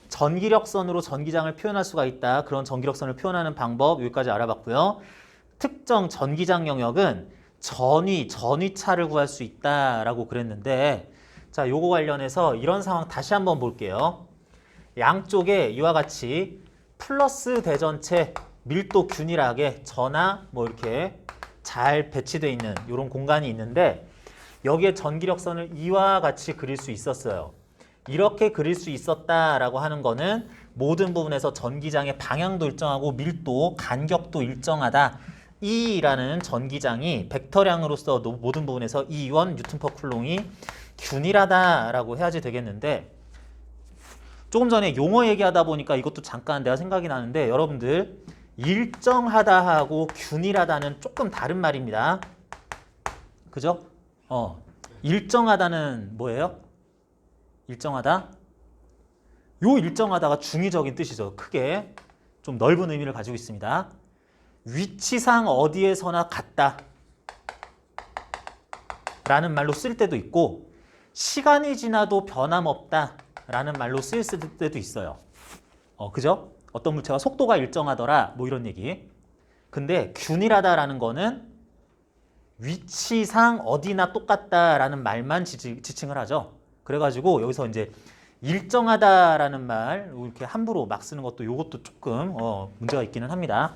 전기력선으로 전기장을 표현할 수가 있다. 그런 전기력선을 표현하는 방법 여기까지 알아봤고요. 특정 전기장 영역은 전위차를 구할 수 있다라고 그랬는데 자, 요거 관련해서 이런 상황 다시 한번 볼게요. 양쪽에 이와 같이 플러스 대전체 밀도 균일하게 전하 뭐 이렇게 잘 배치되어 있는 이런 공간이 있는데 여기에 전기력선을 이와 같이 그릴 수 있었어요. 이렇게 그릴 수 있었다라고 하는 거는 모든 부분에서 전기장의 방향도 일정하고 밀도, 간격도 일정하다. E라는 전기장이 벡터량으로서 모든 부분에서 E1 뉴턴 퍼 쿨롱이 균일하다라고 해야지 되겠는데 조금 전에 용어 얘기하다 보니까 이것도 잠깐 내가 생각이 나는데 여러분들 일정하다하고 균일하다는 조금 다른 말입니다. 그죠? 일정하다는 뭐예요? 일정하다? 요 일정하다가 중의적인 뜻이죠. 크게 좀 넓은 의미를 가지고 있습니다. 위치상 어디에서나 같다 라는 말로 쓸 때도 있고 시간이 지나도 변함없다 라는 말로 쓰일 때도 있어요. 그죠? 어떤 물체가 속도가 일정하더라 뭐 이런 얘기. 근데 균일하다라는 거는 위치상 어디나 똑같다라는 말만 지칭을 하죠. 그래가지고 여기서 이제 일정하다라는 말 이렇게 함부로 막 쓰는 것도 이것도 조금 문제가 있기는 합니다.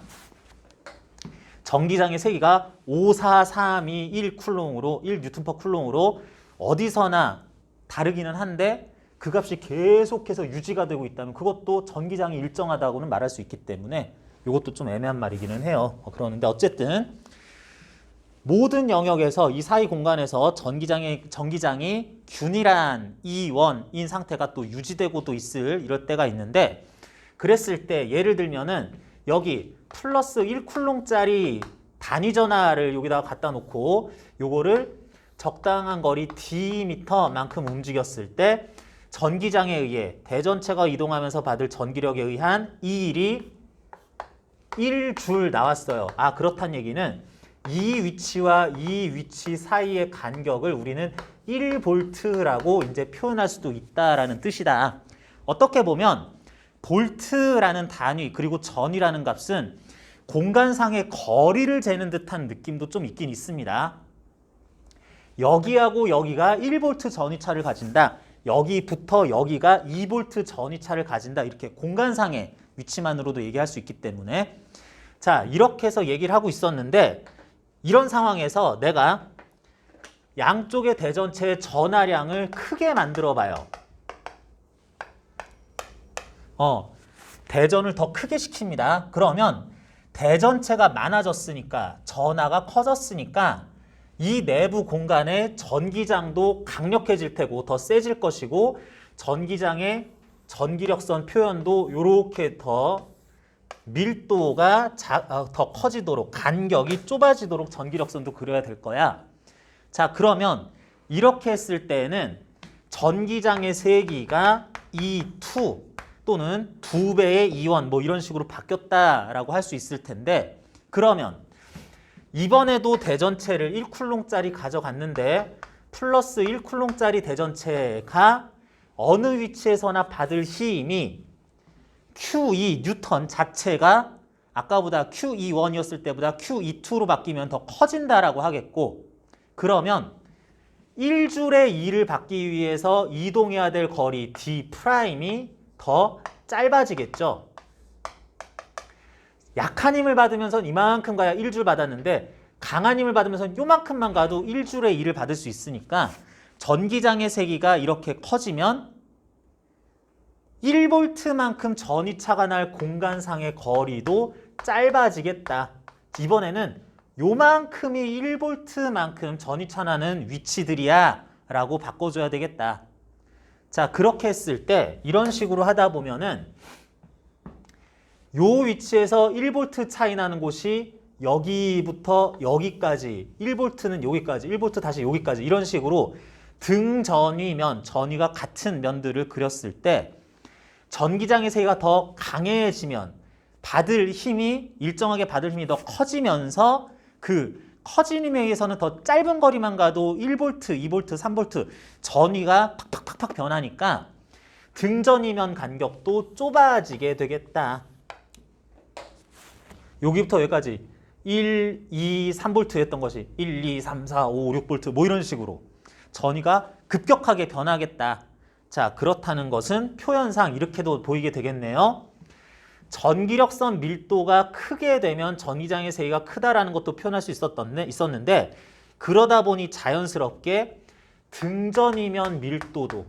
전기장의 세기가 5, 4, 3, 2, 1 쿨롱으로 1 뉴턴 퍼 쿨롱으로 어디서나 다르기는 한데 그 값이 계속해서 유지가 되고 있다면 그것도 전기장이 일정하다고는 말할 수 있기 때문에 이것도 좀 애매한 말이기는 해요. 그러는데 어쨌든 모든 영역에서 이 사이 공간에서 전기장이 균일한 E1인 상태가 또 유지되고도 있을 이럴 때가 있는데 그랬을 때 예를 들면은 여기 플러스 1쿨롱짜리 단위 전하를 여기다가 갖다 놓고 요거를 적당한 거리 D미터만큼 움직였을 때 전기장에 의해 대전체가 이동하면서 받을 전기력에 의한 E1이 1줄 나왔어요. 그렇다는 얘기는 이 위치와 이 위치 사이의 간격을 우리는 1볼트라고 이제 표현할 수도 있다라는 뜻이다. 어떻게 보면 볼트라는 단위 그리고 전이라는 값은 공간상의 거리를 재는 듯한 느낌도 좀 있긴 있습니다. 여기하고 여기가 1볼트 전위차를 가진다. 여기부터 여기가 2볼트 전위차를 가진다. 이렇게 공간상의 위치만으로도 얘기할 수 있기 때문에 자, 이렇게 해서 얘기를 하고 있었는데 이런 상황에서 내가 양쪽의 대전체의 전하량을 크게 만들어 봐요. 대전을 더 크게 시킵니다. 그러면 대전체가 많아졌으니까 전하가 커졌으니까 이 내부 공간의 전기장도 강력해질 테고 더 세질 것이고 전기장의 전기력선 표현도 이렇게 더 밀도가 더 커지도록 간격이 좁아지도록 전기력선도 그려야 될 거야. 자, 그러면 이렇게 했을 때에는 전기장의 세기가 E2 또는 2배의 E1 뭐 이런 식으로 바뀌었다라고 할 수 있을 텐데 그러면 이번에도 대전체를 1쿨롱짜리 가져갔는데 플러스 1쿨롱짜리 대전체가 어느 위치에서나 받을 힘이 Q2 뉴턴 자체가 아까보다 QE1이었을 때보다 QE2로 바뀌면 더 커진다라고 하겠고 그러면 1줄의 2를 받기 위해서 이동해야 될 거리 D'이 더 짧아지겠죠. 약한 힘을 받으면서 이만큼 가야 1줄 받았는데 강한 힘을 받으면서 요만큼만 가도 1줄의 2를 받을 수 있으니까 전기장의 세기가 이렇게 커지면 1볼트만큼 전위차가 날 공간상의 거리도 짧아지겠다. 이번에는 요만큼이 1볼트만큼 전위차 나는 위치들이야 라고 바꿔줘야 되겠다. 자, 그렇게 했을 때 이런 식으로 하다 보면은 요 위치에서 1볼트 차이 나는 곳이 여기부터 여기까지 1볼트는 여기까지 1볼트 다시 여기까지 이런 식으로 등전위면 전위가 같은 면들을 그렸을 때 전기장의 세기가 더 강해지면 받을 힘이 일정하게 받을 힘이 더 커지면서 그 커진 힘에 의해서는 더 짧은 거리만 가도 1볼트, 2볼트, 3볼트 전위가 팍팍팍팍 변하니까 등전이면 간격도 좁아지게 되겠다. 여기부터 여기까지 1, 2, 3볼트였던 것이 1, 2, 3, 4, 5, 6볼트 뭐 이런 식으로 전위가 급격하게 변하겠다. 자, 그렇다는 것은 표현상 이렇게도 보이게 되겠네요. 전기력선 밀도가 크게 되면 전기장의 세기가 크다라는 것도 표현할 수 있었는데 그러다 보니 자연스럽게 등전이면 밀도도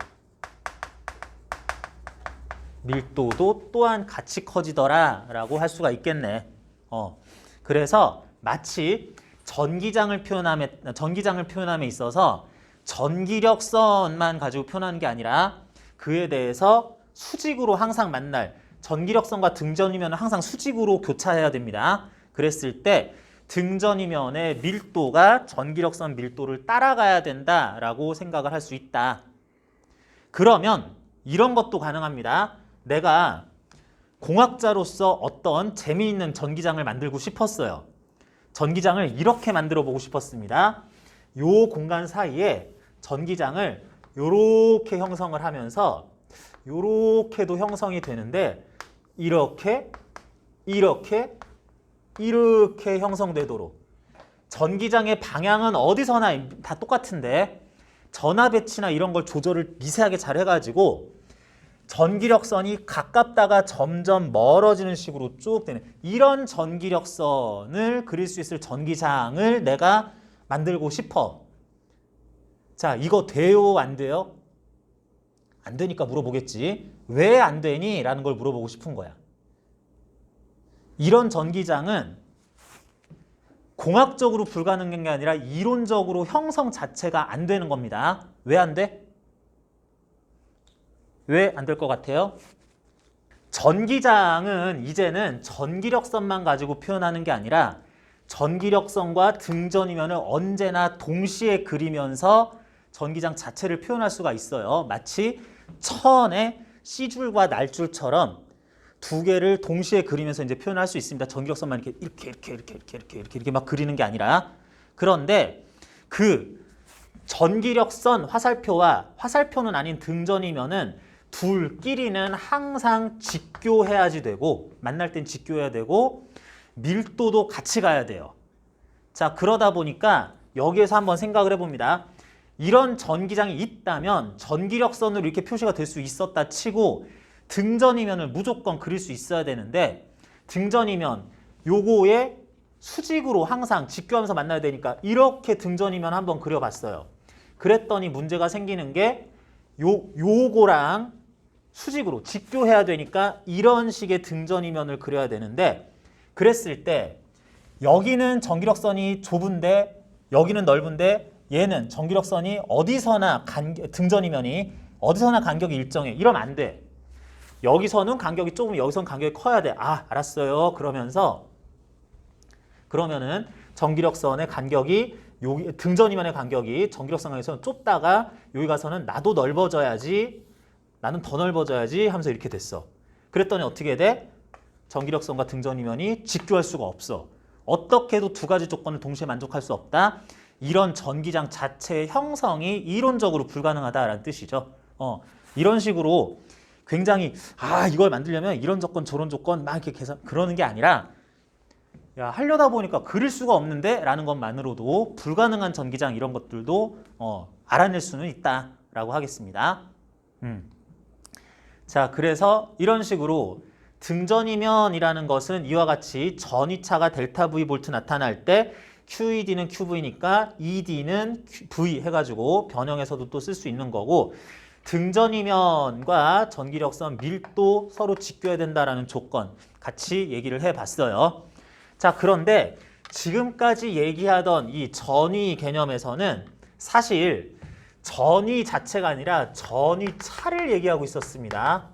또한 같이 커지더라 라고 할 수가 있겠네. 그래서 마치 전기장을 표현함에 있어서 전기력선만 가지고 표현하는 게 아니라 그에 대해서 수직으로 항상 만날 전기력선과 등전이면은 항상 수직으로 교차해야 됩니다. 그랬을 때 등전이면의 밀도가 전기력선 밀도를 따라가야 된다라고 생각을 할 수 있다. 그러면 이런 것도 가능합니다. 내가 공학자로서 어떤 재미있는 전기장을 만들고 싶었어요. 전기장을 이렇게 만들어 보고 싶었습니다. 요 공간 사이에 전기장을 요렇게 형성을 하면서 요렇게도 형성이 되는데 이렇게 형성되도록 전기장의 방향은 어디서나 다 똑같은데 전압 배치나 이런 걸 조절을 미세하게 잘 해가지고 전기력선이 가깝다가 점점 멀어지는 식으로 쭉 되는 이런 전기력선을 그릴 수 있을 전기장을 내가 만들고 싶어. 자, 이거 돼요? 안 돼요? 안 되니까 물어보겠지. 왜 안 되니? 라는 걸 물어보고 싶은 거야. 이런 전기장은 공학적으로 불가능한 게 아니라 이론적으로 형성 자체가 안 되는 겁니다. 왜 안 돼? 왜 안 될 것 같아요? 전기장은 이제는 전기력선만 가지고 표현하는 게 아니라 전기력선과 등전이면을 언제나 동시에 그리면서 전기장 자체를 표현할 수가 있어요. 마치 천의 C줄과 날줄처럼 두 개를 동시에 그리면서 이제 표현할 수 있습니다. 전기력선만 이렇게 막 그리는 게 아니라. 그런데 그 전기력선 화살표와 화살표는 아닌 등전이면은 둘끼리는 항상 직교해야지 되고 만날 땐 직교해야 되고 밀도도 같이 가야 돼요. 자, 그러다 보니까 여기에서 한번 생각을 해봅니다. 이런 전기장이 있다면 전기력선으로 이렇게 표시가 될 수 있었다 치고 등전이면을 무조건 그릴 수 있어야 되는데 등전이면 요거에 수직으로 항상 직교하면서 만나야 되니까 이렇게 등전이면 한번 그려봤어요. 그랬더니 문제가 생기는 게 요거랑 수직으로 직교해야 되니까 이런 식의 등전이면을 그려야 되는데 그랬을 때 여기는 전기력선이 좁은데 여기는 넓은데 얘는 전기력선이 어디서나 등전이면이 어디서나 간격이 일정해. 이러면 안 돼. 여기서는 간격이 좁으면 여기서는 간격이 커야 돼. 아, 알았어요. 그러면은 전기력선의 간격이 여기 등전이면의 간격이 전기력선에서는 좁다가 여기 가서는 나도 넓어져야지 나는 더 넓어져야지 하면서 이렇게 됐어. 그랬더니 어떻게 돼? 전기력선과 등전이면이 직교할 수가 없어. 어떻게 해도 두 가지 조건을 동시에 만족할 수 없다. 이런 전기장 자체의 형성이 이론적으로 불가능하다라는 뜻이죠. 이런 식으로 굉장히 이걸 만들려면 이런 조건 저런 조건 막 이렇게 계산 그러는 게 아니라 야, 하려다 보니까 그릴 수가 없는데 라는 것만으로도 불가능한 전기장 이런 것들도 알아낼 수는 있다라고 하겠습니다. 자, 그래서 이런 식으로 등전이면이라는 것은 이와 같이 전위차가 델타 V 볼트 나타날 때 QED는 QV니까 ED는 V 해가지고 변형해서도 또 쓸 수 있는 거고 등전이면과 전기력선 밀도 서로 직교해야 된다라는 조건 같이 얘기를 해봤어요. 자, 그런데 지금까지 얘기하던 이 전위 개념에서는 사실 전위 자체가 아니라 전위차를 얘기하고 있었습니다.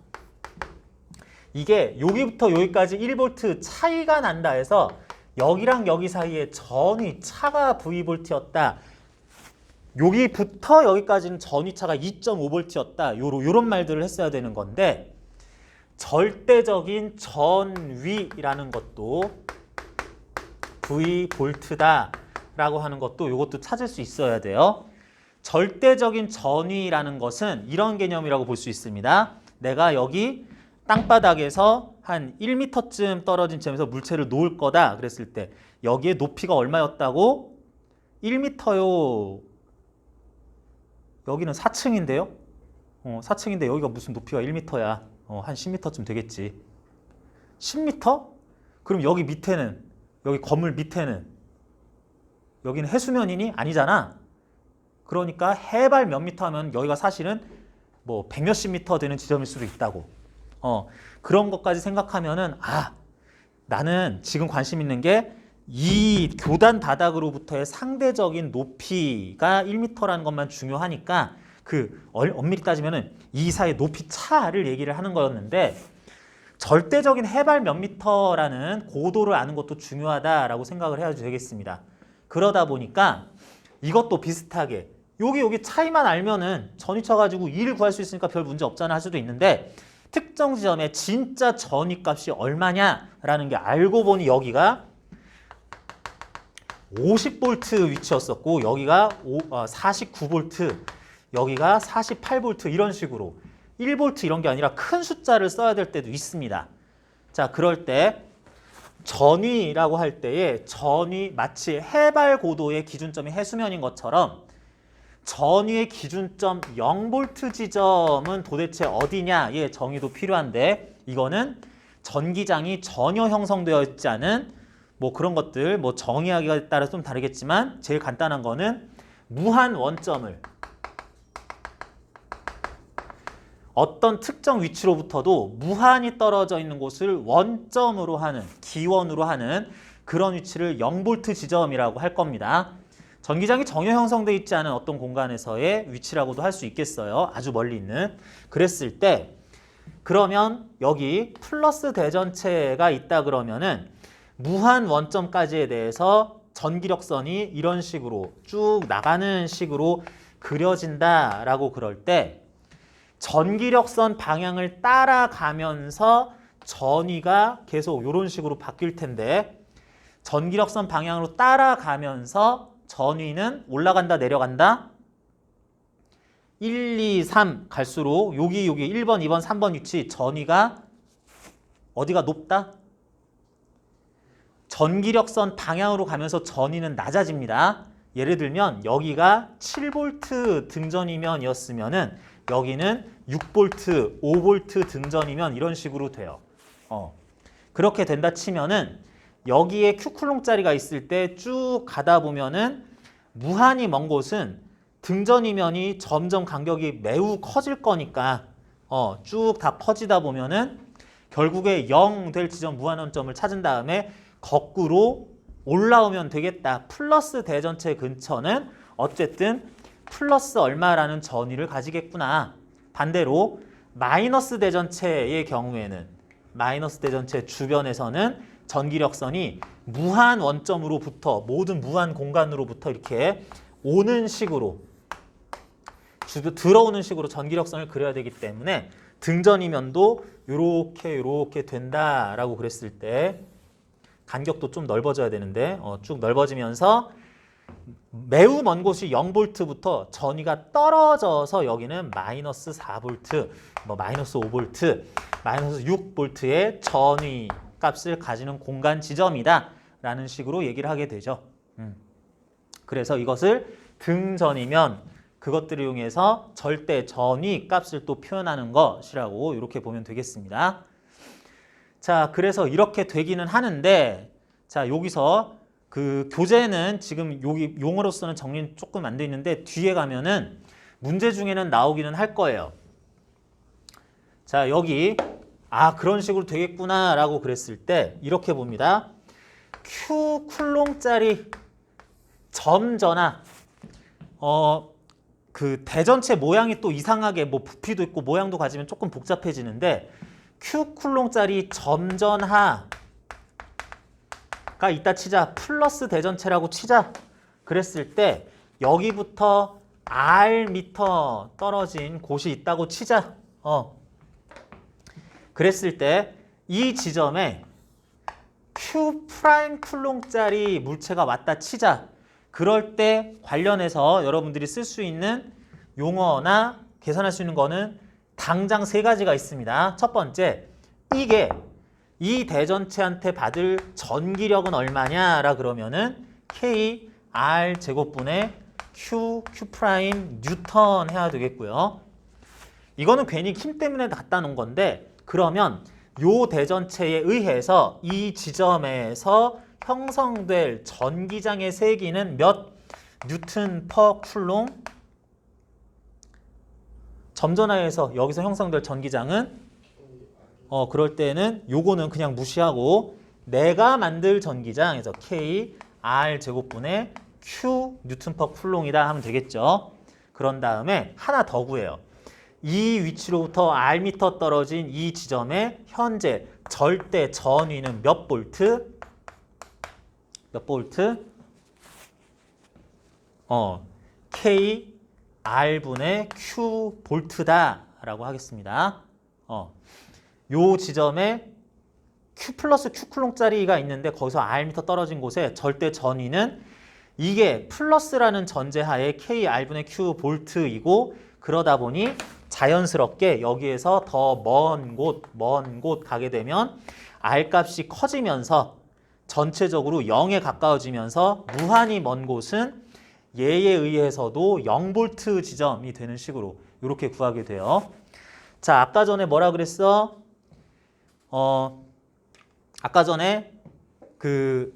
이게 여기부터 여기까지 1V 차이가 난다 해서 여기랑 여기 사이에 전위차가 V볼트였다. 여기부터 여기까지는 전위차가 2.5V였다. 요런 말들을 했어야 되는 건데 절대적인 전위라는 것도 V볼트다 라고 하는 것도 이것도 찾을 수 있어야 돼요. 절대적인 전위라는 것은 이런 개념이라고 볼 수 있습니다. 내가 여기 땅바닥에서 한 1m쯤 떨어진 지점에서 물체를 놓을 거다 그랬을 때 여기에 높이가 얼마였다고? 1m요. 여기는 4층인데요. 4층인데 여기가 무슨 높이가 1m야. 한 10m쯤 되겠지. 10m? 그럼 여기 밑에는, 여기 건물 밑에는 여기는 해수면이니? 아니잖아. 그러니까 해발 몇 미터 하면 여기가 사실은 뭐 100몇십 미터 되는 지점일 수도 있다고. 그런 것까지 생각하면은 나는 지금 관심 있는 게 이 교단 바닥으로부터의 상대적인 높이가 1m라는 것만 중요하니까 엄밀히 따지면은 이 사이의 높이 차를 얘기를 하는 거였는데 절대적인 해발 몇 미터라는 고도를 아는 것도 중요하다라고 생각을 해야 되겠습니다. 그러다 보니까 이것도 비슷하게 여기 차이만 알면은 전위 쳐가지고 2를 구할 수 있으니까 별 문제 없잖아 할 수도 있는데 특정 지점의 진짜 전위 값이 얼마냐라는 게 알고 보니 여기가 50V 위치였었고 여기가 49V, 여기가 48V 이런 식으로 1V 이런 게 아니라 큰 숫자를 써야 될 때도 있습니다. 자, 그럴 때 전위라고 할 때에 전위 마치 해발 고도의 기준점이 해수면인 것처럼 전위의 기준점 0V 지점은 도대체 어디냐의 정의도 필요한데 이거는 전기장이 전혀 형성되어 있지 않은 뭐 그런 것들 뭐 정의하기에 따라 좀 다르겠지만 제일 간단한 거는 무한 원점을 어떤 특정 위치로부터도 무한히 떨어져 있는 곳을 원점으로 하는 기원으로 하는 그런 위치를 0V 지점이라고 할 겁니다. 전기장이 전혀 형성되어 있지 않은 어떤 공간에서의 위치라고도 할 수 있겠어요. 아주 멀리 있는. 그랬을 때 그러면 여기 플러스 대전체가 있다 그러면은 무한 원점까지에 대해서 전기력선이 이런 식으로 쭉 나가는 식으로 그려진다라고 그럴 때 전기력선 방향을 따라가면서 전위가 계속 이런 식으로 바뀔 텐데 전기력선 방향으로 따라가면서 전위는 올라간다 내려간다 1, 2, 3 갈수록 여기 1번, 2번, 3번 위치 전위가 어디가 높다? 전기력선 방향으로 가면서 전위는 낮아집니다. 예를 들면 여기가 7V 등전이면이었으면은 여기는 6V, 5V 등전이면 이런 식으로 돼요. 그렇게 된다 치면은 여기에 Q쿨롱짜리가 있을 때 쭉 가다 보면은 무한히 먼 곳은 등전이면이 점점 간격이 매우 커질 거니까 쭉 다 커지다 보면은 결국에 0 될 지점 무한원점을 찾은 다음에 거꾸로 올라오면 되겠다. 플러스 대전체 근처는 어쨌든 플러스 얼마라는 전위를 가지겠구나. 반대로 마이너스 대전체의 경우에는 마이너스 대전체 주변에서는 전기력선이 무한 원점으로부터 모든 무한 공간으로부터 이렇게 오는 식으로 들어오는 식으로 전기력선을 그려야 되기 때문에 등전이면도 요렇게 된다라고 그랬을 때 간격도 좀 넓어져야 되는데 쭉 넓어지면서 매우 먼 곳이 0V부터 전위가 떨어져서 여기는 마이너스 4V, 뭐 마이너스 5V, 마이너스 6V의 전위 값을 가지는 공간 지점이다 라는 식으로 얘기를 하게 되죠. 그래서 이것을 등전이면 그것들을 이용해서 절대 전위 값을 또 표현하는 것이라고 이렇게 보면 되겠습니다. 자, 그래서 이렇게 되기는 하는데 자, 여기서 그 교재는 지금 여기 용어로서는 정리는 조금 안 돼 있는데 뒤에 가면은 문제 중에는 나오기는 할 거예요. 자, 여기 그런 식으로 되겠구나 라고 그랬을 때 이렇게 봅니다. Q 쿨롱짜리 점전하 그 대전체 모양이 또 이상하게 뭐 부피도 있고 모양도 가지면 조금 복잡해지는데 Q 쿨롱짜리 점전하가 있다 치자. 플러스 대전체라고 치자. 그랬을 때 여기부터 R 미터 떨어진 곳이 있다고 치자. 그랬을 때 이 지점에 Q 프라임 쿨롱짜리 물체가 왔다 치자. 그럴 때 관련해서 여러분들이 쓸 수 있는 용어나 계산할 수 있는 거는 당장 세 가지가 있습니다. 첫 번째, 이게 이 대전체한테 받을 전기력은 얼마냐라 그러면은 K R 제곱분의 Q 프라임 뉴턴 해야 되겠고요. 이거는 괜히 힘 때문에 갖다 놓은 건데, 그러면 요 대전체에 의해서 이 지점에서 형성될 전기장의 세기는 몇 뉴턴 퍼 쿨롱? 점전하에서 여기서 형성될 전기장은 그럴 때는 요거는 그냥 무시하고 내가 만들 전기장에서 K R 제곱분의 Q 뉴턴 퍼 쿨롱이다 하면 되겠죠. 그런 다음에 하나 더 구해요. 이 위치로부터 R미터 떨어진 이 지점의 현재 절대 전위는 몇 볼트? 몇 볼트? K R분의 Q 볼트다 라고 하겠습니다. 요 지점에 Q 플러스 Q 쿨롱짜리가 있는데 거기서 R미터 떨어진 곳에 절대 전위는 이게 플러스라는 전제하에 K R분의 Q 볼트이고, 그러다 보니 자연스럽게 여기에서 더 먼 곳 가게 되면 R 값이 커지면서 전체적으로 0에 가까워지면서 무한히 먼 곳은 얘에 의해서도 0볼트 지점이 되는 식으로 이렇게 구하게 돼요. 자, 아까 전에 뭐라 그랬어? 아까 전에 그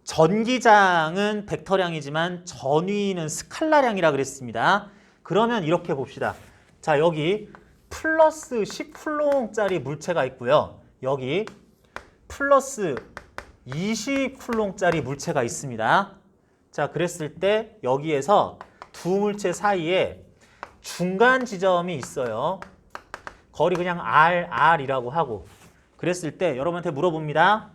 전기장은 벡터량이지만 전위는 스칼라량이라 그랬습니다. 그러면 이렇게 봅시다. 자, 여기 플러스 10쿨롱짜리 물체가 있고요. 여기 플러스 20쿨롱짜리 물체가 있습니다. 자, 그랬을 때 여기에서 두 물체 사이에 중간 지점이 있어요. 거리 그냥 R이라고 하고. 그랬을 때 여러분한테 물어봅니다.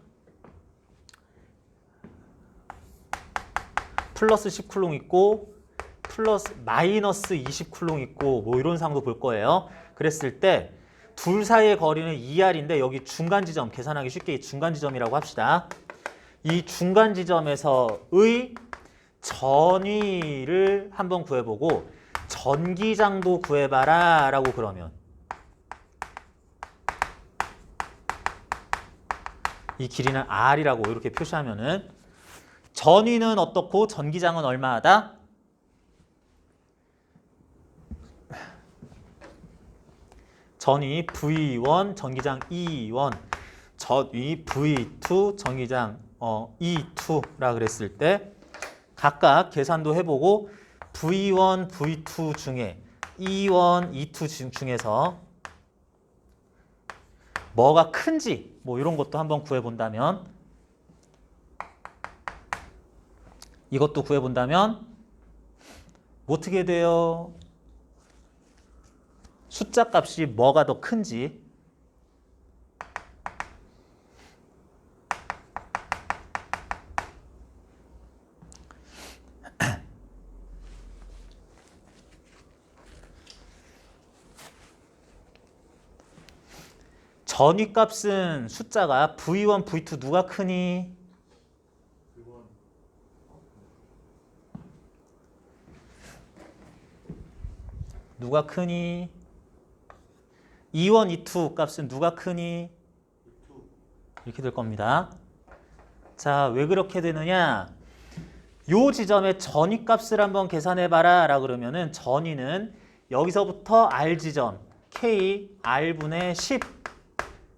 플러스 10쿨롱 있고 플러스 마이너스 20쿨롱 있고 뭐 이런 상도 볼 거예요. 그랬을 때 둘 사이의 거리는 2R인데 여기 중간 지점, 계산하기 쉽게 이 중간 지점이라고 합시다. 이 중간 지점에서의 전위를 한번 구해보고 전기장도 구해봐라 라고 그러면 이 길이는 R이라고 이렇게 표시하면은 전위는 어떻고 전기장은 얼마하다? 전위 V1, 전기장 E1, 전위 V2, 전기장 E2라 그랬을 때 각각 계산도 해보고 V1, V2 중에 E1, E2 중에서 뭐가 큰지 뭐 이런 것도 한번 구해본다면 이것도 구해본다면 어떻게 돼요? 숫자 값이 뭐가 더 큰지 전위 값은 숫자가 V1, V2 누가 크니? 누가 크니? E1, E2 값은 누가 크니? 이렇게 될 겁니다. 자, 왜 그렇게 되느냐? 요 지점의 전위 값을 한번 계산해봐라 라고 그러면은 전위는 여기서부터 R 지점 K R분의 10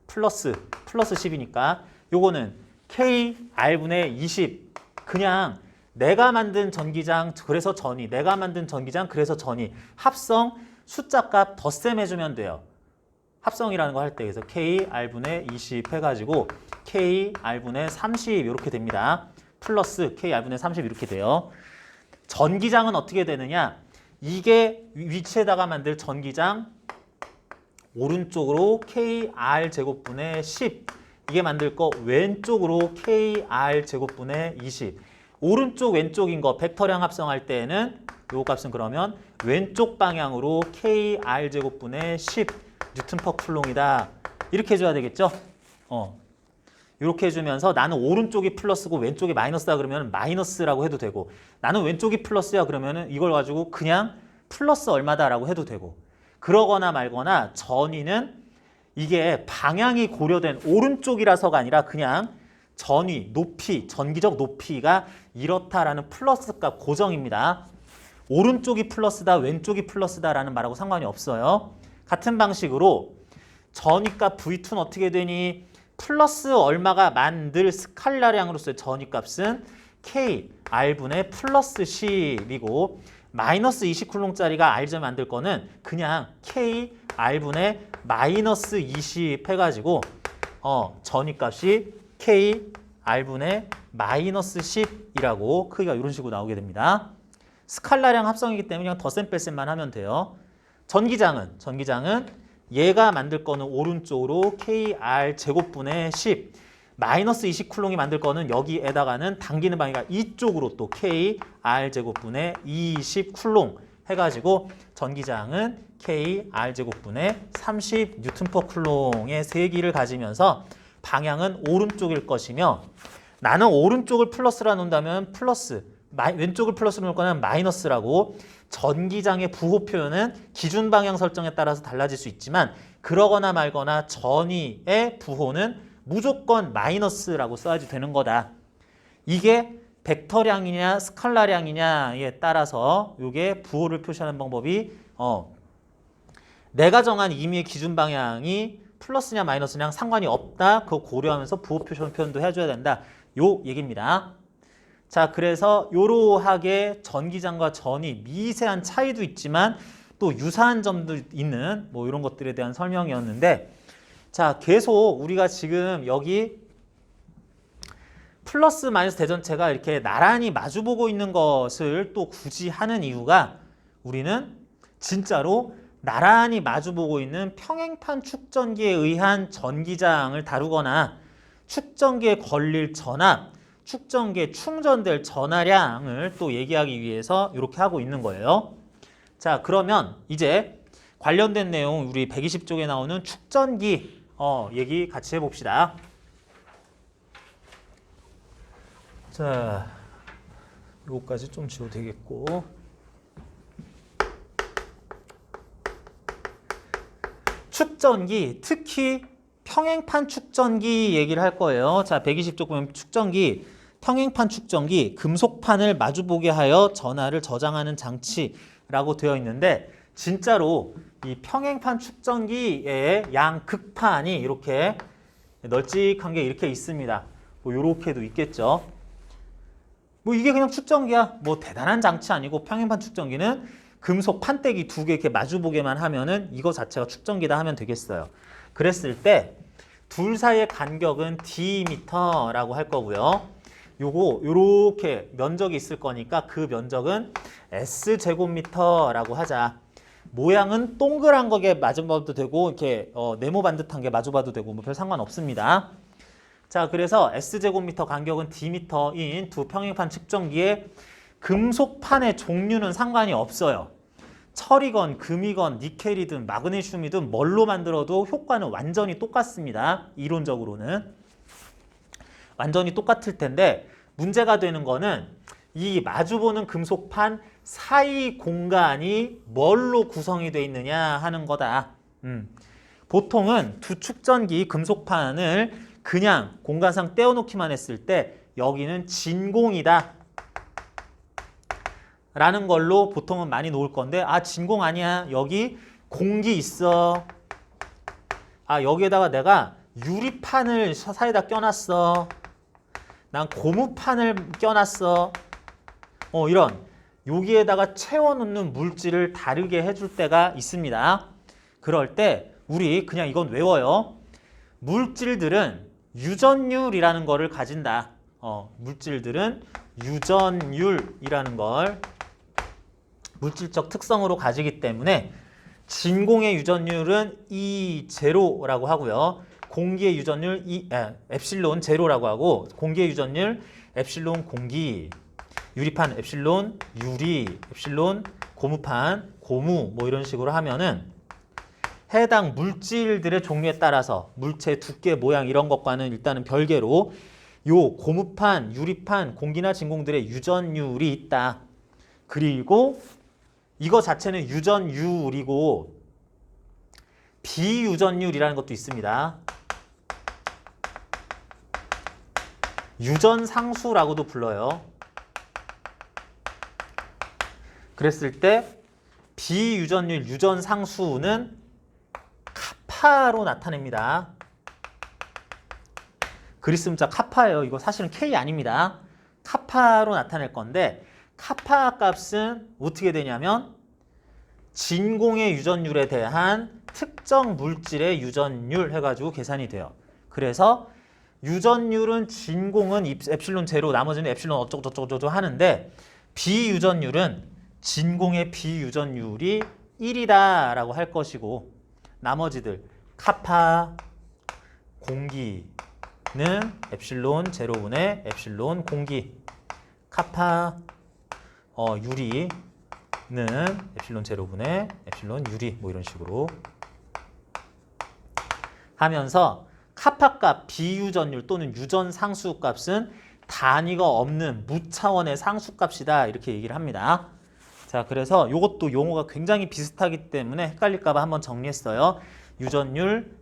플러스 10이니까 요거는 K R분의 20 그냥 내가 만든 전기장 그래서 전위 내가 만든 전기장 그래서 전위 합성 숫자 값 덧셈 해주면 돼요. 합성이라는 거 할 때 그래서 K R분의 20 해가지고 K R분의 30 이렇게 됩니다. 플러스 K R분의 30 이렇게 돼요. 전기장은 어떻게 되느냐? 이게 위치에다가 만들 전기장 오른쪽으로 KR 제곱분의 10 이게 만들 거 왼쪽으로 KR 제곱분의 20 오른쪽 왼쪽인 거 벡터량 합성할 때에는 요 값은 그러면 왼쪽 방향으로 KR 제곱분의 10 뉴턴 퍼 쿨롱이다 이렇게 해줘야 되겠죠? 이렇게 해주면서 나는 오른쪽이 플러스고 왼쪽이 마이너스다 그러면 마이너스라고 해도 되고 나는 왼쪽이 플러스야 그러면 이걸 가지고 그냥 플러스 얼마다라고 해도 되고 그러거나 말거나 전위는 이게 방향이 고려된 오른쪽이라서가 아니라 그냥 전위, 높이, 전기적 높이가 이렇다라는 플러스 값 고정입니다. 오른쪽이 플러스다, 왼쪽이 플러스다라는 말하고 상관이 없어요. 같은 방식으로 전위값 V2는 어떻게 되니? 플러스 얼마가 만들 스칼라량으로서의 전위값은 K, R분의 플러스 10이고 마이너스 20쿨롱짜리가 R점 만들 거는 그냥 K, R분의 마이너스 20 해가지고 전위값이 K, R분의 마이너스 10이라고 크기가 이런 식으로 나오게 됩니다. 스칼라량 합성이기 때문에 그냥 덧셈 뺄셈만 하면 돼요. 전기장은 얘가 만들 거는 오른쪽으로 KR 제곱분의 10 마이너스 20쿨롱이 만들 거는 여기에다가는 당기는 방향이 이쪽으로 또 KR 제곱분의 20쿨롱 해가지고 전기장은 KR 제곱분의 30 뉴턴 퍼 쿨롱의 세기를 가지면서 방향은 오른쪽일 것이며 나는 오른쪽을 플러스라 놓는다면 플러스 왼쪽을 플러스로 놓을 거는 마이너스라고 전기장의 부호 표현은 기준 방향 설정에 따라서 달라질 수 있지만 그러거나 말거나 전위의 부호는 무조건 마이너스라고 써야지 되는 거다. 이게 벡터량이냐 스칼라량이냐에 따라서 이게 부호를 표시하는 방법이 내가 정한 임의의 기준 방향이 플러스냐 마이너스냐 상관이 없다. 그거 고려하면서 부호 표현도 해줘야 된다. 요 얘기입니다. 자, 그래서 이러하게 전기장과 전위 미세한 차이도 있지만 또 유사한 점도 있는 뭐 이런 것들에 대한 설명이었는데 자, 계속 우리가 지금 여기 플러스 마이너스 대전체가 이렇게 나란히 마주보고 있는 것을 또 굳이 하는 이유가 우리는 진짜로 나란히 마주보고 있는 평행판 축전기에 의한 전기장을 다루거나 축전기에 걸릴 전압, 축전기에 충전될 전하량을 또 얘기하기 위해서 이렇게 하고 있는 거예요. 자, 그러면 이제 관련된 내용 우리 120쪽에 나오는 축전기 얘기 같이 해봅시다. 자, 요거까지 좀 지워도 되겠고 축전기, 특히 평행판 축전기 얘기를 할 거예요. 자, 120쪽 보면 축전기, 평행판 축전기, 금속판을 마주보게 하여 전하를 저장하는 장치라고 되어 있는데 진짜로 이 평행판 축전기의 양 극판이 이렇게 널찍한 게 이렇게 있습니다. 뭐 요렇게도 있겠죠. 뭐 이게 그냥 축전기야. 뭐 대단한 장치 아니고 평행판 축전기는 금속 판때기 두 개 이렇게 마주보게만 하면은 이거 자체가 축전기다 하면 되겠어요. 그랬을 때 둘 사이의 간격은 D미터라고 할 거고요. 요거 요렇게 면적이 있을 거니까 그 면적은 S제곱미터라고 하자. 모양은 동그란 거게 마주봐도 되고 이렇게 네모 반듯한 게 마주봐도 되고 뭐 별 상관없습니다. 자, 그래서 S제곱미터 간격은 D미터인 두 평행판 측정기의 금속판의 종류는 상관이 없어요. 철이건 금이건 니켈이든 마그네슘이든 뭘로 만들어도 효과는 완전히 똑같습니다. 이론적으로는. 완전히 똑같을 텐데 문제가 되는 거는 이 마주보는 금속판 사이 공간이 뭘로 구성이 되어 있느냐 하는 거다. 보통은 두 축전기 금속판을 그냥 공간상 떼어놓기만 했을 때 여기는 진공이다 라는 걸로 보통은 많이 놓을 건데 아, 진공 아니야. 여기 공기 있어. 아, 여기에다가 내가 유리판을 사이에다 껴놨어. 난 고무판을 껴놨어. 이런 여기에다가 채워놓는 물질을 다르게 해줄 때가 있습니다. 그럴 때 우리 그냥 이건 외워요. 물질들은 유전율이라는 거를 가진다. 물질들은 유전율이라는 걸 물질적 특성으로 가지기 때문에 진공의 유전율은 E0라고 하고요. 공기의 유전율 엡실론 제로라고 하고 공기의 유전율 엡실론 공기, 유리판 엡실론 유리, 엡실론 고무판 고무 뭐 이런 식으로 하면은 해당 물질들의 종류에 따라서 물체 두께 모양 이런 것과는 일단은 별개로 요 고무판, 유리판, 공기나 진공들의 유전율이 있다. 그리고 이거 자체는 유전율이고 비유전율이라는 것도 있습니다. 유전상수라고도 불러요. 그랬을 때 비유전율, 유전상수는 카파로 나타냅니다. 그리스 문자 카파예요. 이거 사실은 K 아닙니다. 카파로 나타낼 건데 카파 값은 어떻게 되냐면 진공의 유전율에 대한 특정 물질의 유전율 해가지고 계산이 돼요. 그래서 유전율은 진공은 엡실론 제로, 나머지는 엡실론 어쩌고저쩌고 하는데 비유전율은 진공의 비유전율이 1이다 라고 할 것이고 나머지들 카파, 공기는 엡실론 제로분의 엡실론 공기, 카파, 유리는 엡실론 제로분의 엡실론 유리 뭐 이런 식으로 하면서 카파값 비유전율 또는 유전상수 값은 단위가 없는 무차원의 상수값이다 이렇게 얘기를 합니다. 자, 그래서 이것도 용어가 굉장히 비슷하기 때문에 헷갈릴까 봐 한번 정리했어요. 유전율,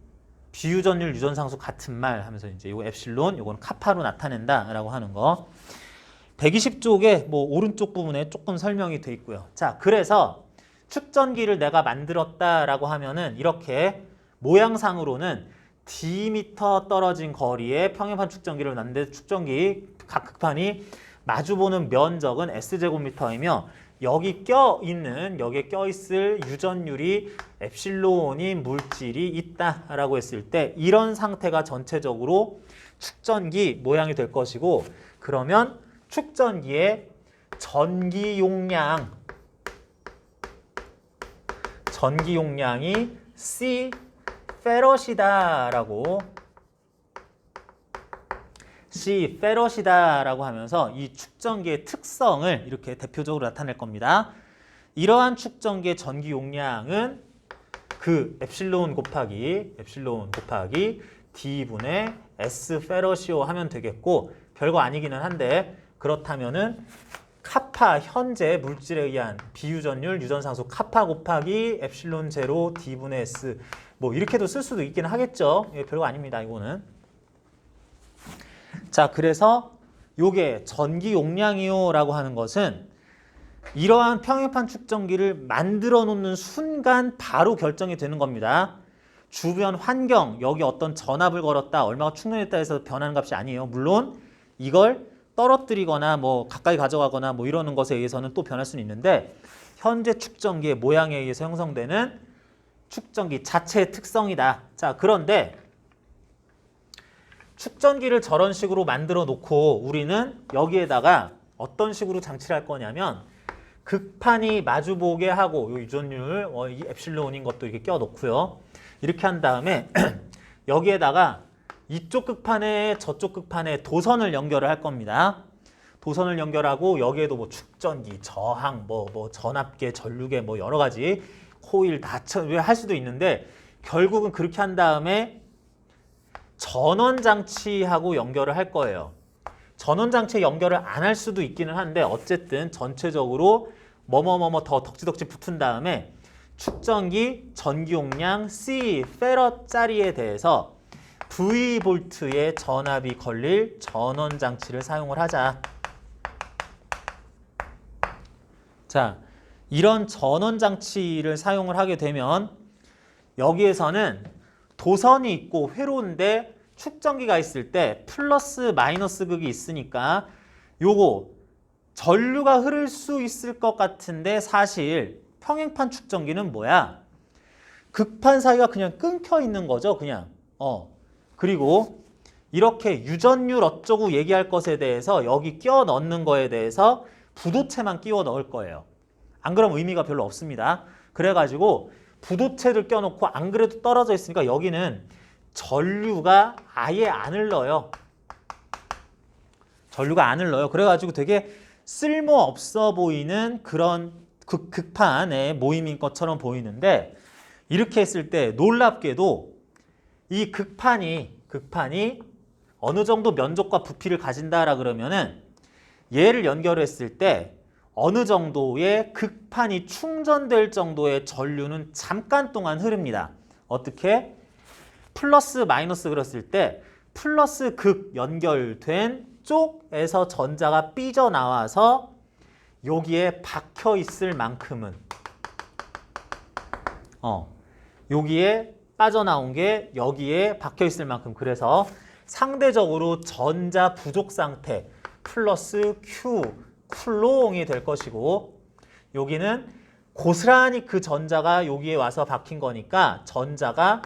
비유전율, 유전상수 같은 말 하면서 이제 요 엡실론, 요건 카파로 나타낸다라고 하는 거. 120쪽에 뭐 오른쪽 부분에 조금 설명이 돼 있고요. 자, 그래서 축전기를 내가 만들었다라고 하면은 이렇게 모양상으로는 D미터 떨어진 거리에 평행판 축전기를 만드는데 축전기 각 극판이 마주보는 면적은 S제곱미터이며 여기에 껴있을 유전율이 엡실론인 물질이 있다라고 했을 때 이런 상태가 전체적으로 축전기 모양이 될 것이고 그러면 축전기의 전기 용량이 C 페럿이다라고 하면서 이 축전기의 특성을 이렇게 대표적으로 나타낼 겁니다. 이러한 축전기의 전기 용량은 그 엡실론 곱하기 D분의 S 페럿이오 하면 되겠고 별거 아니기는 한데 그렇다면은 카파 현재 물질에 의한 비유전율 유전상수 카파 곱하기 엡실론 제로 D분의 S 뭐 이렇게도 쓸 수도 있긴 하겠죠. 별거 아닙니다. 이거는. 자, 그래서 요게 전기 용량이요 라고 하는 것은 이러한 평행판 축전기를 만들어 놓는 순간 바로 결정이 되는 겁니다. 주변 환경, 여기 어떤 전압을 걸었다, 얼마가 충전했다 해서 변하는 값이 아니에요. 물론 이걸 떨어뜨리거나 뭐 가까이 가져가거나 뭐 이러는 것에 의해서는 또 변할 수는 있는데 현재 축전기의 모양에 의해서 형성되는 축전기 자체의 특성이다. 자, 그런데 축전기를 저런 식으로 만들어 놓고 우리는 여기에다가 어떤 식으로 장치를 할 거냐면 극판이 마주보게 하고 요 유전율 이 엡실론인 것도 이렇게 껴 놓고요. 이렇게 한 다음에 여기에다가 이쪽 극판에 저쪽 극판에 도선을 연결을 할 겁니다. 도선을 연결하고 여기에도 뭐 축전기, 저항, 뭐 전압계, 전류계 뭐 여러 가지 코일 다 할 수도 있는데 결국은 그렇게 한 다음에 전원장치하고 연결을 할 거예요. 전원장치에 연결을 안 할 수도 있기는 한데 어쨌든 전체적으로 뭐뭐뭐뭐 더 덕지덕지 붙은 다음에 축전기 전기 용량 C 페럿짜리에 대해서 V볼트의 전압이 걸릴 전원장치를 사용을 하자. 자, 이런 전원장치를 사용을 하게 되면 여기에서는 도선이 있고 회로인데 축전기가 있을 때 플러스 마이너스 극이 있으니까 요거 전류가 흐를 수 있을 것 같은데 사실 평행판 축전기는 뭐야? 극판 사이가 그냥 끊겨 있는 거죠. 그냥. 그리고 이렇게 유전율 어쩌고 얘기할 것에 대해서 여기 끼워 넣는 거에 대해서 부도체만 끼워 넣을 거예요. 안 그러면 의미가 별로 없습니다. 그래가지고 부도체를 껴놓고 안 그래도 떨어져 있으니까 여기는 전류가 아예 안 흘러요. 전류가 안 흘러요. 그래가지고 되게 쓸모없어 보이는 그런 극판의 모임인 것처럼 보이는데 이렇게 했을 때 놀랍게도 이 극판이 어느 정도 면적과 부피를 가진다라 그러면은 얘를 연결했을 때 어느 정도의 극판이 충전될 정도의 전류는 잠깐 동안 흐릅니다. 어떻게? 플러스 마이너스 그렸을 때 플러스 극 연결된 쪽에서 전자가 삐져나와서 여기에 박혀 있을 만큼은 여기에 빠져나온 게 여기에 박혀 있을 만큼, 그래서 상대적으로 전자 부족 상태 플러스 Q 쿨롱이 될 것이고, 여기는 고스란히 그 전자가 여기에 와서 박힌 거니까 전자가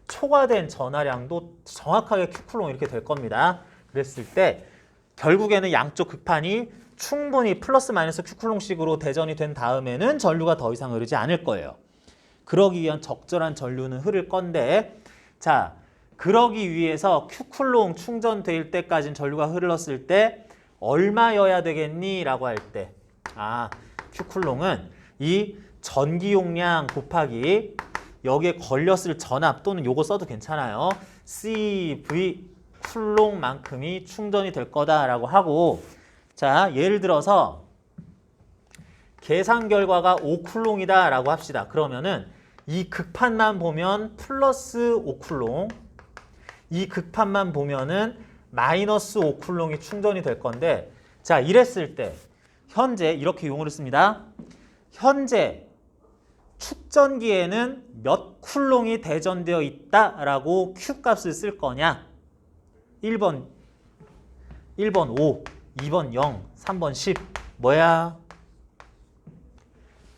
초과된 전하량도 정확하게 Q 쿨롱 이렇게 될 겁니다. 그랬을 때 결국에는 양쪽 극판이 충분히 플러스 마이너스 Q 쿨롱식으로 대전이 된 다음에는 전류가 더 이상 흐르지 않을 거예요. 그러기 위한 적절한 전류는 흐를 건데, 자, 그러기 위해서 Q 쿨롱 충전될 때까지는 전류가 흘렀을 때 얼마여야 되겠니? 라고 할 때, Q 쿨롱은 이 전기 용량 곱하기 여기에 걸렸을 전압, 또는 요거 써도 괜찮아요. CV 쿨롱만큼이 충전이 될 거다라고 하고, 자, 예를 들어서 계산 결과가 5쿨롱이다 라고 합시다. 그러면은 이 극판만 보면 플러스 5쿨롱, 이 극판만 보면은 마이너스 5쿨롱이 충전이 될 건데, 자, 이랬을 때 현재 이렇게 용어를 씁니다. 현재 축전기에는 몇 쿨롱이 대전되어 있다라고 Q 값을 쓸 거냐? 1번 5, 2번 0, 3번 10. 뭐야?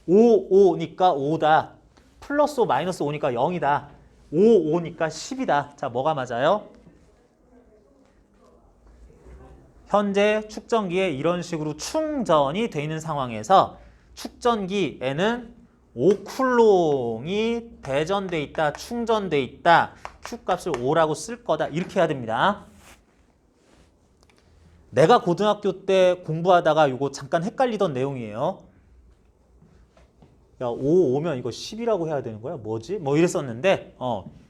5니까 5다. 플러스 5, 마이너스 5니까 0이다. 5니까 10이다. 자, 뭐가 맞아요? 현재 축전기에 이런 식으로 충전이 되어 있는 상황에서 축전기에는 5쿨롱이 대전돼 있다, 충전돼 있다, Q값을 5라고 쓸 거다, 이렇게 해야 됩니다. 내가 고등학교 때 공부하다가 이거 잠깐 헷갈리던 내용이에요. 야, 5면 이거 10이라고 해야 되는 거야? 뭐지? 뭐 이랬었는데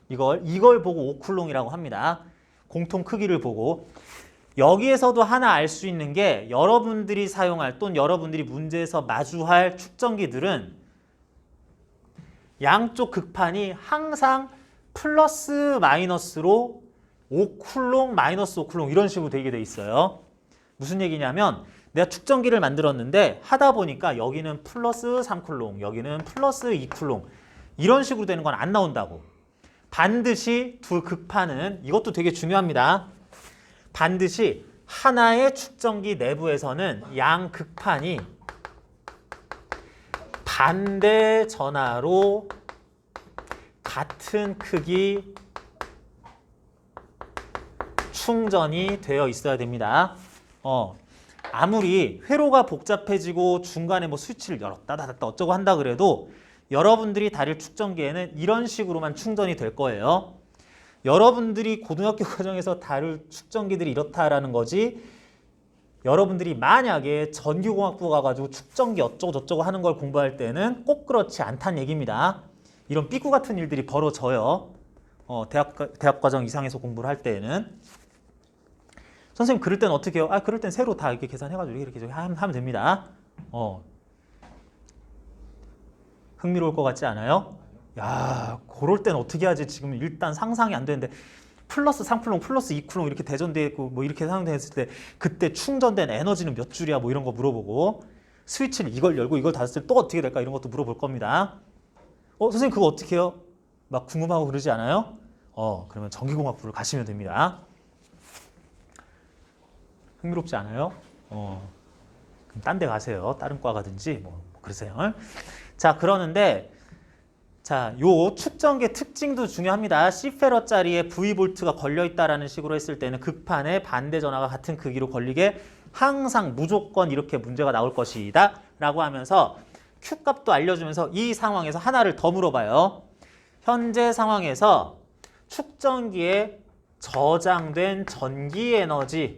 이걸 보고 5쿨롱이라고 합니다. 공통 크기를 보고. 여기에서도 하나 알 수 있는 게, 여러분들이 사용할 또는 여러분들이 문제에서 마주할 축전기들은 양쪽 극판이 항상 플러스 마이너스로 5쿨롱 마이너스 5쿨롱 이런 식으로 되게 돼 있어요. 무슨 얘기냐면 내가 축전기를 만들었는데 하다 보니까 여기는 플러스 3쿨롱, 여기는 플러스 2쿨롱 이런 식으로 되는 건 안 나온다고. 반드시 두 극판은, 이것도 되게 중요합니다. 반드시 하나의 축전기 내부에서는 양 극판이 반대 전하로 같은 크기 충전이 되어 있어야 됩니다. 아무리 회로가 복잡해지고 중간에 뭐 스위치를 열었다 닫았다 어쩌고 한다 그래도 여러분들이 다룰 축전기에는 이런 식으로만 충전이 될 거예요. 여러분들이 고등학교 과정에서 다룰 축전기들이 이렇다라는 거지, 여러분들이 만약에 전기공학부 가가지고 축전기 어쩌고 저쩌고 하는 걸 공부할 때는 꼭 그렇지 않다는 얘기입니다. 이런 삐꾸 같은 일들이 벌어져요. 대학 과정 이상에서 공부를 할 때에는. 선생님 그럴 때는 어떻게 해요? 그럴 땐 새로 다 이렇게 계산해가지고 이렇게 하면 됩니다. 흥미로울 것 같지 않아요? 야, 그럴 땐 어떻게 하지? 지금 일단 상상이 안 되는데 플러스 3쿨롱, 플러스 2쿨롱 이렇게 대전되고 뭐 이렇게 사용됐을 때 그때 충전된 에너지는 몇 줄이야? 뭐 이런 거 물어보고, 스위치를 이걸 열고 이걸 닫았을 때 또 어떻게 될까? 이런 것도 물어볼 겁니다. 선생님 그거 어떻게 해요? 막 궁금하고 그러지 않아요? 그러면 전기공학부를 가시면 됩니다. 흥미롭지 않아요? 그럼 딴 데 가세요. 다른 과 가든지 뭐 그러세요. 자, 그러는데 자, 요 축전기의 특징도 중요합니다. C페럿짜리에 V볼트가 걸려있다라는 식으로 했을 때는 극판에 반대 전하가 같은 크기로 걸리게 항상 무조건 이렇게 문제가 나올 것이다 라고 하면서 Q값도 알려주면서 이 상황에서 하나를 더 물어봐요. 현재 상황에서 축전기에 저장된 전기 에너지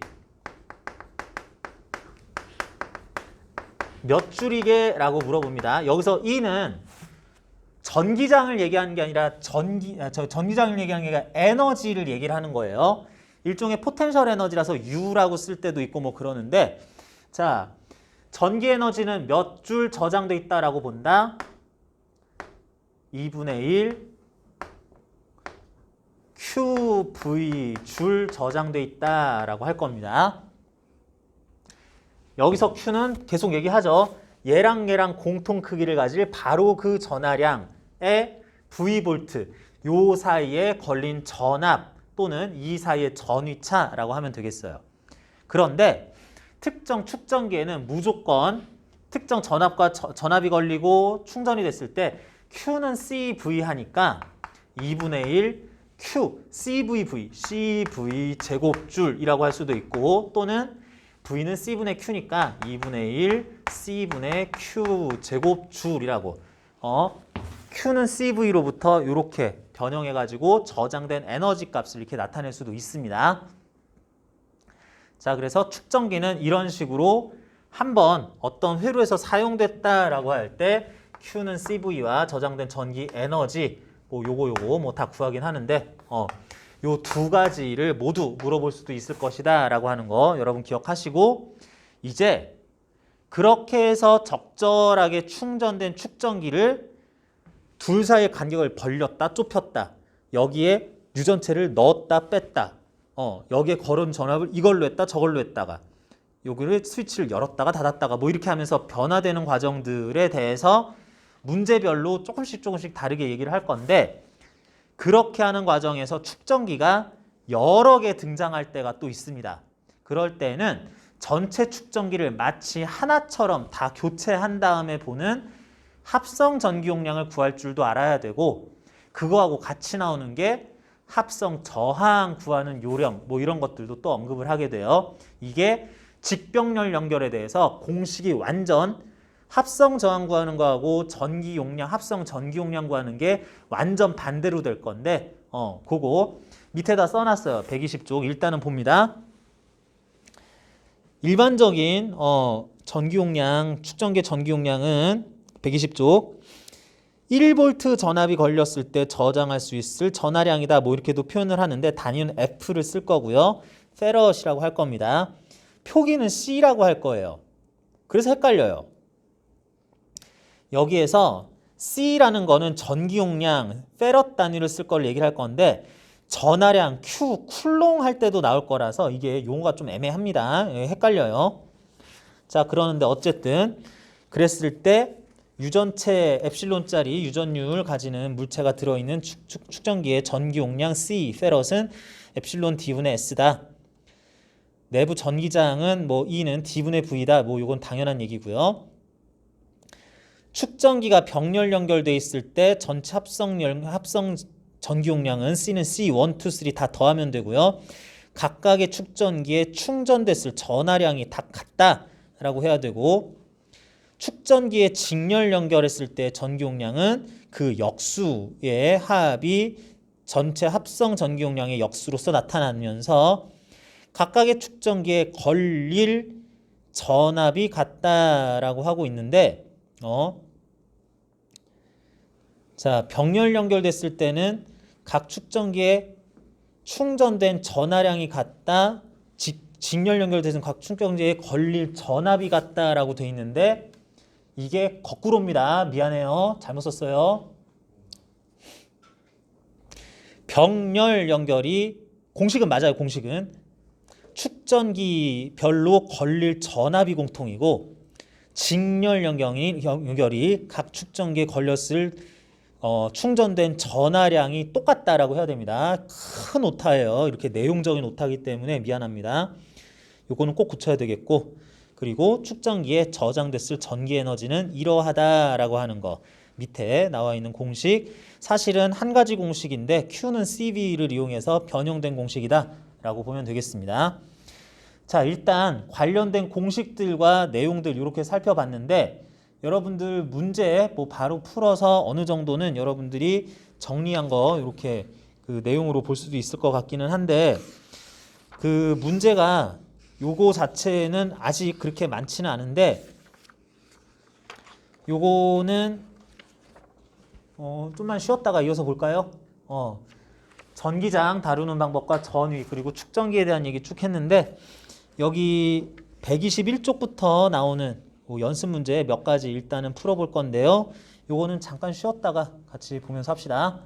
몇 줄이게? 라고 물어봅니다. 여기서 E는 전기장을 얘기하는 게 아니라 전기장을 얘기하는 게 아니라 에너지를 얘기를 하는 거예요. 일종의 포텐셜 에너지라서 U라고 쓸 때도 있고 뭐 그러는데, 자, 전기 에너지는 몇 줄 저장돼 있다라고 본다? 2분의 1 QV 줄 저장돼 있다라고 할 겁니다. 여기서 Q는 계속 얘기하죠. 얘랑 얘랑 공통 크기를 가질 바로 그 전하량의 V볼트, 요 사이에 걸린 전압 또는 이 사이의 전위차라고 하면 되겠어요. 그런데 특정 축전기에는 무조건 특정 전압과 전압이 걸리고 충전이 됐을 때 Q는 CV 하니까 2분의 1 Q, CV 제곱줄이라고 할 수도 있고 또는 V는 C분의 Q니까 2분의 1 C분의 Q 제곱줄이라고 Q는 CV로부터 이렇게 변형해가지고 저장된 에너지 값을 이렇게 나타낼 수도 있습니다. 자, 그래서 축전기는 이런 식으로 한번 어떤 회로에서 사용됐다라고 할 때 Q는 CV와 저장된 전기 에너지 요거 다 구하긴 하는데 요 두 가지를 모두 물어볼 수도 있을 것이다 라고 하는 거 여러분 기억하시고 이제 그렇게 해서 적절하게 충전된 축전기를 둘 사이의 간격을 벌렸다 좁혔다 여기에 유전체를 넣었다 뺐다 여기에 걸은 전압을 이걸로 했다 저걸로 했다가 여기를 스위치를 열었다가 닫았다가 뭐 이렇게 하면서 변화되는 과정들에 대해서 문제별로 조금씩 다르게 얘기를 할 건데 그렇게 하는 과정에서 축전기가 여러 개 등장할 때가 또 있습니다. 그럴 때는 전체 축전기를 마치 하나처럼 다 교체한 다음에 보는 합성 전기 용량을 구할 줄도 알아야 되고 그거하고 같이 나오는 게 합성 저항 구하는 요령 뭐 이런 것들도 또 언급을 하게 돼요. 이게 직병렬 연결에 대해서 공식이 완전 합성 저항 구하는 거하고 전기 용량, 합성 전기 용량 구하는 게 완전 반대로 될 건데 그거 밑에다 써놨어요. 120쪽 일단은 봅니다. 일반적인 전기 용량, 축전기 전기 용량은 120쪽 1V 전압이 걸렸을 때 저장할 수 있을 전하량이다. 뭐 이렇게도 표현을 하는데 단위는 F를 쓸 거고요. 페럿이라고 할 겁니다. 표기는 C라고 할 거예요. 그래서 헷갈려요. 여기에서 C라는 거는 전기 용량, 페럿 단위를 쓸 걸 얘기를 할 건데 전하량 Q, 쿨롱 할 때도 나올 거라서 이게 용어가 좀 애매합니다. 헷갈려요. 자, 그러는데 어쨌든 그랬을 때 유전체 엡실론짜리 유전율 가지는 물체가 들어있는 축전기의 전기 용량 C, 페럿은 엡실론 D분의 S다. 내부 전기장은 뭐 E는 D분의 V다. 뭐 이건 당연한 얘기고요. 축전기가 병렬 연결돼 있을 때 전체 합성 전기 용량은 C는 C, 1, 2, 3 다 더하면 되고요. 각각의 축전기에 충전됐을 전하량이 다 같다라고 해야 되고 축전기에 직렬 연결했을 때 전기 용량은 그 역수의 합이 전체 합성 전기 용량의 역수로서 나타나면서 각각의 축전기에 걸릴 전압이 같다라고 하고 있는데 자, 병렬 연결됐을 때는 각 축전기에 충전된 전하량이 같다. 직렬 연결돼서 각 축전기에 걸릴 전압이 같다라고 돼 있는데 이게 거꾸로입니다. 미안해요. 잘못 썼어요. 병렬 연결이 공식은 맞아요. 공식은 축전기별로 걸릴 전압이 공통이고 직렬 연결이 각 축전기에 걸렸을 충전된 전하량이 똑같다라고 해야 됩니다. 큰 오타예요. 이렇게 내용적인 오타이기 때문에 미안합니다. 요거는 꼭 고쳐야 되겠고 그리고 축전기에 저장됐을 전기 에너지는 이러하다라고 하는 거 밑에 나와 있는 공식 사실은 한 가지 공식인데 Q는 CV를 이용해서 변형된 공식이다 라고 보면 되겠습니다. 자, 일단 관련된 공식들과 내용들 이렇게 살펴봤는데 여러분들 문제 뭐 바로 풀어서 어느 정도는 여러분들이 정리한 거 이렇게 그 내용으로 볼 수도 있을 것 같기는 한데 그 문제가 요거 자체는 아직 그렇게 많지는 않은데 요거는 좀만 쉬었다가 이어서 볼까요? 전기장 다루는 방법과 전위 그리고 축전기에 대한 얘기 쭉 했는데 여기 121쪽부터 나오는 연습 문제 몇 가지 일단은 풀어볼 건데요. 요거는 잠깐 쉬었다가 같이 보면서 합시다.